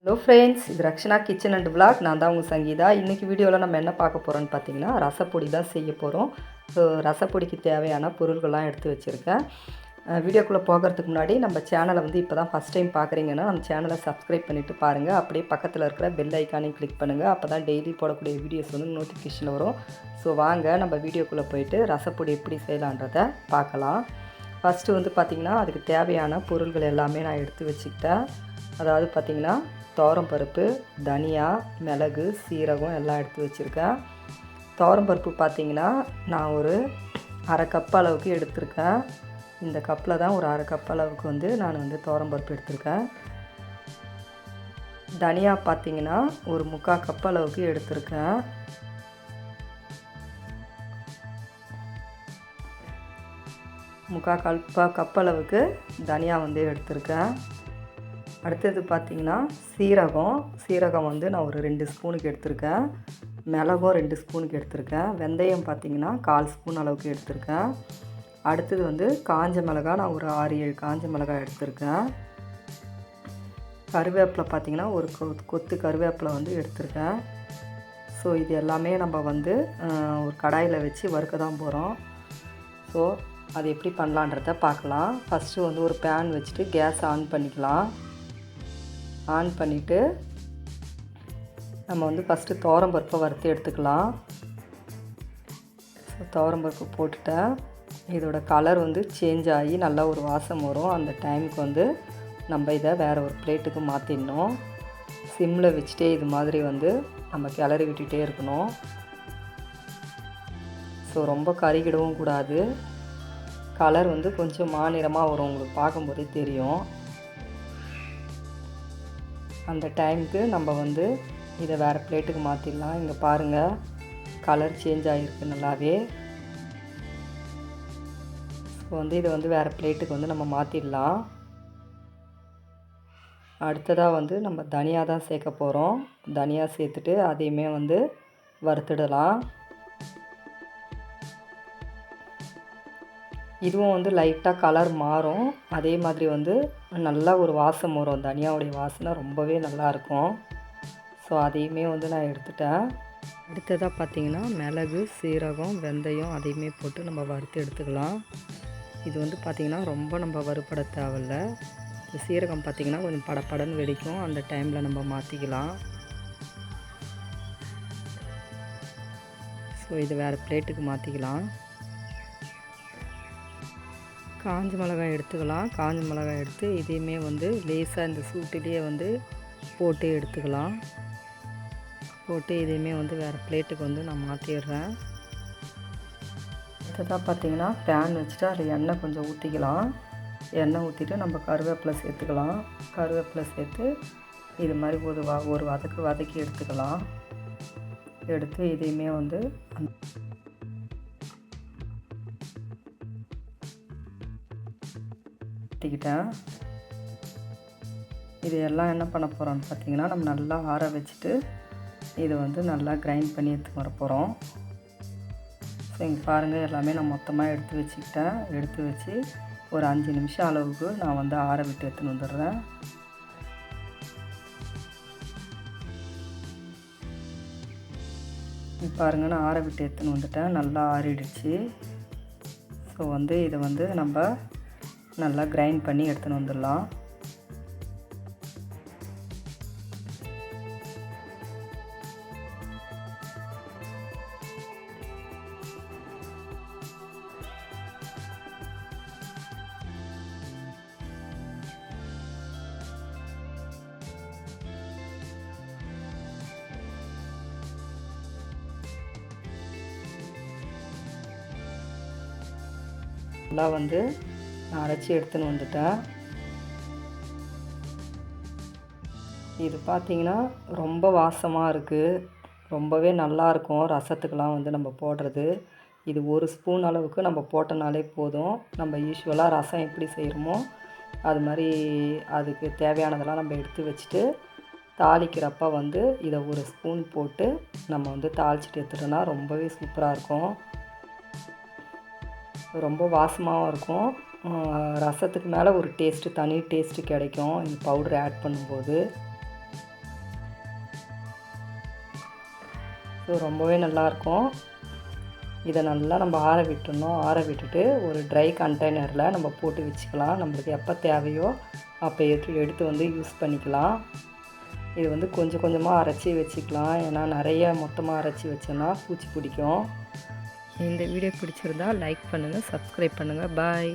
Hello friends, இது Rakshana kitchen and vlog. நான் தான் உங்கள் சங்கீதா. இன்றைக்கி வீடியோவில் நம்ம என்ன பார்க்க போகிறோன்னு பார்த்தீங்கன்னா, ரசப்பொடி தான் செய்ய போகிறோம். ஸோ ரசப்பொடிக்கு தேவையான பொருள்கள்லாம் எடுத்து வச்சுருக்கேன். வீடியோக்குள்ளே போகிறதுக்கு முன்னாடி நம்ம சேனலை இப்போ தான் ஃபஸ்ட் டைம் பார்க்குறீங்கன்னா நம்ம சேனலை சப்ஸ்கிரைப் பண்ணிவிட்டு பாருங்கள். அப்படியே பக்கத்தில் இருக்கிற பெல் ஐக்கானையும் கிளிக் பண்ணுங்கள். அப்போ தான் டெய்லி போடக்கூடிய வீடியோஸ் நோட்டிஃபிகேஷன் வரும். ஸோ வாங்க நம்ம வீடியோக்குள்ளே போயிட்டு ரசப்பொடி எப்படி செய்யலான்றதை பார்க்கலாம். ஃபஸ்ட்டு பார்த்திங்கன்னா அதுக்கு தேவையான பொருள்கள் எல்லாமே நான் எடுத்து வச்சுக்கிட்டேன். அதாவது பார்த்திங்கன்னா துவரம்பருப்பு, தனியா, மிளகு, சீரகம் எல்லாம் எடுத்து வச்சுருக்கேன். துவரம்பருப்பு பார்த்திங்கன்னா நான் ஒரு அரை கப் அளவுக்கு எடுத்திருக்கேன். இந்த கப்பில் தான் ஒரு அரை கப் அளவுக்கு நான் துவரம்பருப்பு எடுத்திருக்கேன். தனியா பார்த்திங்கன்னா ஒரு 3/4 கப் அளவுக்கு எடுத்திருக்கேன். முக்கால் கப் அளவுக்கு தனியா எடுத்திருக்கேன். அடுத்தது பார்த்திங்கன்னா சீரகம் நான் ஒரு 2 ஸ்பூனுக்கு எடுத்திருக்கேன். மிளகும் 2 ஸ்பூனுக்கு எடுத்திருக்கேன். வெந்தயம் பார்த்திங்கன்னா 1/4 ஸ்பூன் அளவுக்கு எடுத்திருக்கேன். அடுத்தது காஞ்ச மிளகாய் நான் ஒரு 6-7 காஞ்ச மிளகாய் எடுத்திருக்கேன். கருவேப்பிலை பார்த்திங்கன்னா ஒரு கொத்து கருவேப்பிலை எடுத்திருக்கேன். ஸோ இது எல்லாமே நம்ம ஒரு கடாயில் வச்சு வறுக்க தான் போகிறோம். ஸோ அது எப்படி பண்ணலான்றத பார்க்கலாம். ஃபஸ்ட்டு ஒரு பேன் வச்சுட்டு கேஸ் ஆன் பண்ணிக்கலாம். ஆன் பண்ணிவிட்டு நம்ம ஃபஸ்ட்டு துவரம்பருப்பை வறுத்து எடுத்துக்கலாம். ஸோ துவரம்பருப்பு போட்டுட்டேன். இதோட கலர் சேஞ்ச் ஆகி நல்லா ஒரு வாசம் வரும். அந்த டைமுக்கு நம்ம இதை வேறு ஒரு பிளேட்டுக்கு மாற்றிடணும். சிம்மில் வச்சுட்டே இது மாதிரி நம்ம கிளறி விட்டுகிட்டே இருக்கணும். ஸோ ரொம்ப கருகிடவும் கூடாது. கலர் கொஞ்சம் மாநிறமாக வரும், உங்களுக்கு பார்க்கும்போதே தெரியும். அந்த டைமுக்கு நம்ம இதை வேறு பிளேட்டுக்கு மாற்றிடலாம். இங்கே பாருங்கள், கலர் சேஞ்ச் ஆகிருக்கு நல்லாவே. ஸோ இதை வேறு பிளேட்டுக்கு நம்ம மாற்றிடலாம். அடுத்ததாக நம்ம தனியா தான் சேர்க்க போகிறோம். தனியா சேர்த்துட்டு அதையுமே வறுத்துடலாம். இதுவும் லைட்டாக கலர் மாறும். அதே மாதிரி நல்லா ஒரு வாசம் வரும். தனியாவுடைய வாசனை ரொம்பவே நல்லாயிருக்கும். ஸோ அதையுமே நான் எடுத்துட்டேன். அடுத்ததாக பார்த்திங்கன்னா மிளகு, சீரகம், வெந்தயம் அதையுமே போட்டு நம்ம வறுத்து எடுத்துக்கலாம். இது பார்த்திங்கன்னா ரொம்ப நம்ம வறுபட தேவையில்ல. இந்த சீரகம் பார்த்திங்கன்னா கொஞ்சம் படப்படன்னு வெடிக்கும். அந்த டைமில் நம்ம மாற்றிக்கலாம். ஸோ இது வேறு பிளேட்டுக்கு மாற்றிக்கலாம். காஞ்ச மிளகாய் எடுத்துக்கலாம். காஞ்ச மிளகாய் எடுத்து இதையுமே லேசாக இந்த சூட்டிலேயே போட்டு எடுத்துக்கலாம். போட்டு இதையுமே வேறு பிளேட்டுக்கு நான் மாற்றிடுறேன். அடுத்ததாக பார்த்திங்கன்னா பேன் வச்சுட்டு அதில் எண்ணெய் கொஞ்சம் ஊற்றிக்கலாம். எண்ணெய் ஊற்றிட்டு நம்ம கருவேப்பிலை சேர்த்துக்கலாம். கருவேப்பிலை சேர்த்து இது மாதிரி ஒரு வதக்கி எடுத்துக்கலாம். எடுத்து இதையுமே ஊற்றிக்கிட்டேன். இது எல்லாம் என்ன பண்ண போகிறோன்னு பார்த்திங்கன்னா நம்ம நல்லா ஆற வச்சுட்டு இதை நல்லா கிரைண்ட் பண்ணி எடுத்து வர போகிறோம். ஸோ இங்கே பாருங்கள், எல்லாமே நான் மொத்தமாக எடுத்து வச்சுக்கிட்டேன். எடுத்து வச்சு ஒரு 5 நிமிஷம் அளவுக்கு நான் ஆற விட்டு எடுத்துன்னு வந்துடுறேன். பாருங்கள், நான் ஆற விட்டு எடுத்துன்னு வந்துட்டேன். நல்லா ஆறிடுச்சு. ஸோ இதை நம்ம நல்லா கிரைண்ட் பண்ணி எடுத்துன்னு வந்துடலாம். நல்லா நான் அரைச்சி எடுத்துன்னு வந்துட்டேன். இது பார்த்திங்கன்னா ரொம்ப வாசமாக இருக்குது. ரொம்பவே நல்லாயிருக்கும் ரசத்துக்கெலாம் நம்ம போடுறது. இது ஒரு ஸ்பூன் அளவுக்கு நம்ம போட்டனாலே போதும். நம்ம யூஸ்வலாக ரசம் எப்படி செய்கிறோமோ அது மாதிரி அதுக்கு தேவையானதெல்லாம் நம்ம எடுத்து வச்சுட்டு தாளிக்கிறப்ப இதை ஒரு ஸ்பூன் போட்டு நம்ம தாளிச்சிட்டு எடுத்துட்டோன்னா ரொம்பவே சூப்பராக இருக்கும். ரொம்ப வாசமாகவும் இருக்கும். ரசத்துக்கு மேலே ஒரு தனி டேஸ்ட்டு கிடைக்கும் இந்த பவுடர் ஆட் பண்ணும்போது. ஸோ ரொம்பவே நல்லாயிருக்கும். இதை நல்லா நம்ம ஆற விட்டுடணும். ஆற விட்டுட்டு ஒரு ட்ரை கண்டெய்னரில் நம்ம போட்டு வச்சுக்கலாம். நம்மளுக்கு எப்போ தேவையோ அப்போ எடுத்து வந்து யூஸ் பண்ணிக்கலாம். இது வந்து கொஞ்சம் கொஞ்சமாக அரைச்சி வச்சுக்கலாம். ஏன்னா நிறைய மொத்தமாக அரைச்சி வச்சோன்னா பூச்சி பிடிக்கும். இந்த வீடியோ பிடிச்சிருந்தா லைக் பண்ணுங்கள், சப்ஸ்கிரைப் பண்ணுங்கள். பாய்.